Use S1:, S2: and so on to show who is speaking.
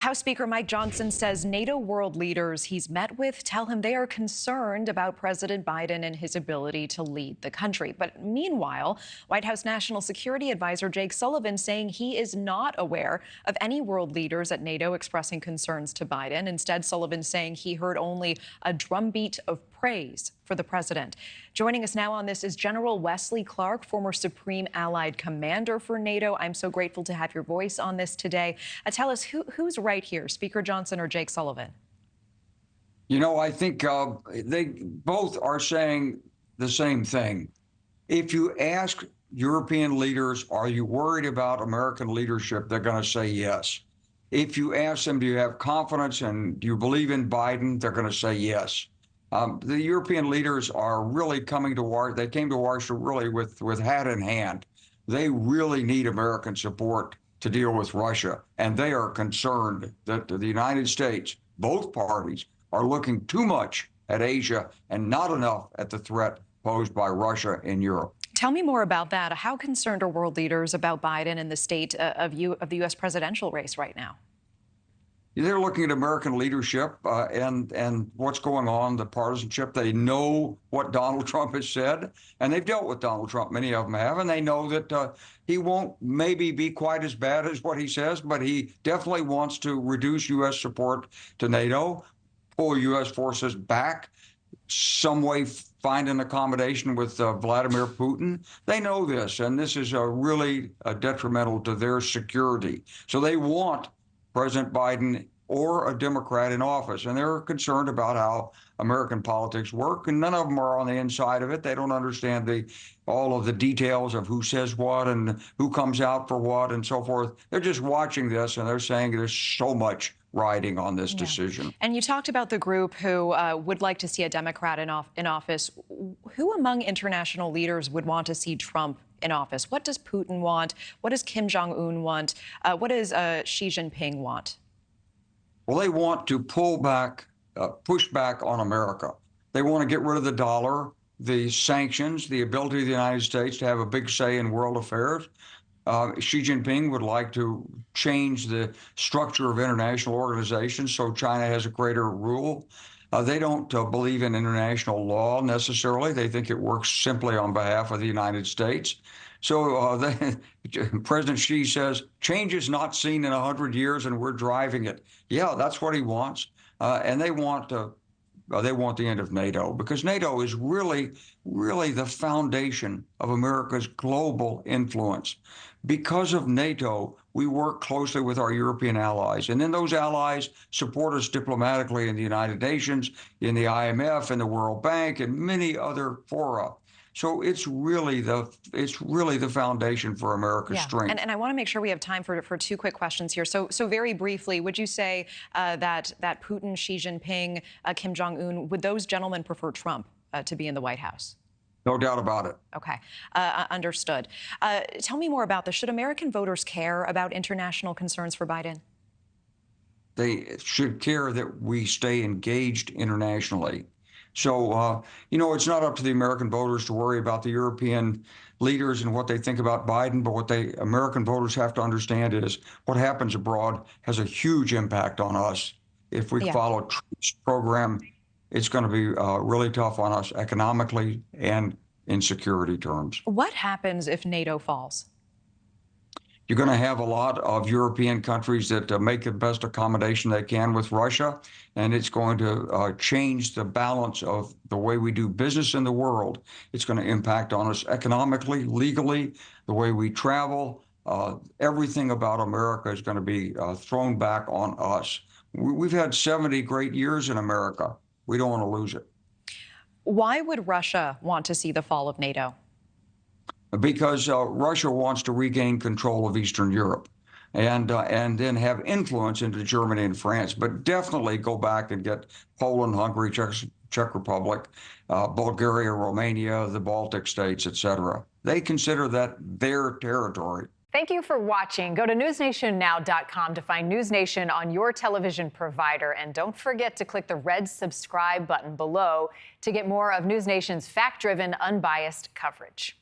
S1: House Speaker Mike Johnson says NATO world leaders he's met with tell him they are concerned about President Biden and his ability to lead the country. But meanwhile, White House National Security Advisor Jake Sullivan saying he is not aware of any world leaders at NATO expressing concerns to Biden. Instead, Sullivan saying he heard only a drumbeat of praise for the president. Joining us now on this is General Wesley Clark, former Supreme Allied Commander for NATO. I'm so grateful to have your voice on this today. Tell us who's right here, Speaker Johnson or Jake Sullivan?
S2: You know, I think they both are saying the same thing. If you ask European leaders, are you worried about American leadership? They're going to say yes. If you ask them, do you have confidence and do you believe in Biden? They're going to say yes. The European leaders are really coming to Washington. They came to Washington really with hat in hand. They really need American support to deal with Russia. And they are concerned that the United States, both parties, are looking too much at Asia and not enough at the threat posed by Russia in Europe.
S1: Tell me more about that. How concerned are world leaders about Biden and the state of the U.S. presidential race right now?
S2: They're looking at American leadership and what's going on, the partisanship. They know what Donald Trump has said, and they've dealt with Donald Trump. Many of them have, and they know that he won't maybe be quite as bad as what he says, but he definitely wants to reduce U.S. support to NATO, pull U.S. forces back, some way find an accommodation with Vladimir Putin. They know this, and this is really detrimental to their security. So they want President Biden or a Democrat in office, and they're concerned about how American politics work, and none of them are on the inside of it. They don't understand all of the details of who says what and who comes out for what and so forth. They're just watching this, and they're saying there's so much riding on this decision.
S1: And you talked about the group who would like to see a Democrat in office. Who among international leaders would want to see Trump in office? What does Putin want? What does Kim Jong-un want? What does Xi Jinping want?
S2: Well, they want to pull back, push back on America. They want to get rid of the dollar, the sanctions, the ability of the United States to have a big say in world affairs. Xi Jinping would like to change the structure of international organizations so China has a greater rule. They don't believe in international law necessarily. They think it works simply on behalf of the United States. So President Xi says, change is not seen in 100 years and we're driving it. Yeah, that's what he wants. And they want the end of NATO, because NATO is really the foundation of America's global influence. Because of NATO, we work closely with our European allies, and then those allies support us diplomatically in the United Nations, in the IMF, in the World Bank, and many other fora. So it's really the foundation for America's strength.
S1: And I want to make sure we have time for two quick questions here. So very briefly, would you say that Putin, Xi Jinping, Kim Jong-un, would those gentlemen prefer Trump to be in the White House?
S2: No doubt about it.
S1: Okay, understood. Tell me more about this. Should American voters care about international concerns for Biden?
S2: They should care that we stay engaged internationally. So, you know, it's not up to the American voters to worry about the European leaders and what they think about Biden, but what American voters have to understand is what happens abroad has a huge impact on us. If we follow Trump's program, it's going to be really tough on us economically and in security terms.
S1: What happens if NATO falls?
S2: You're going to have a lot of European countries that make the best accommodation they can with Russia, and it's going to change the balance of the way we do business in the world. It's going to impact on us economically, legally, the way we travel. Everything about America is going to be thrown back on us. We've had 70 great years in America. We don't want to lose it.
S1: Why would Russia want to see the fall of NATO?
S2: Because Russia wants to regain control of Eastern Europe and then have influence into Germany and France, but definitely go back and get Poland, Hungary, Czech Republic, Bulgaria, Romania, the Baltic states, etc. They consider that their territory.
S3: Thank you for watching. Go to newsnationnow.com to find NewsNation on your television provider. And don't forget to click the red subscribe button below to get more of NewsNation's fact-driven, unbiased coverage.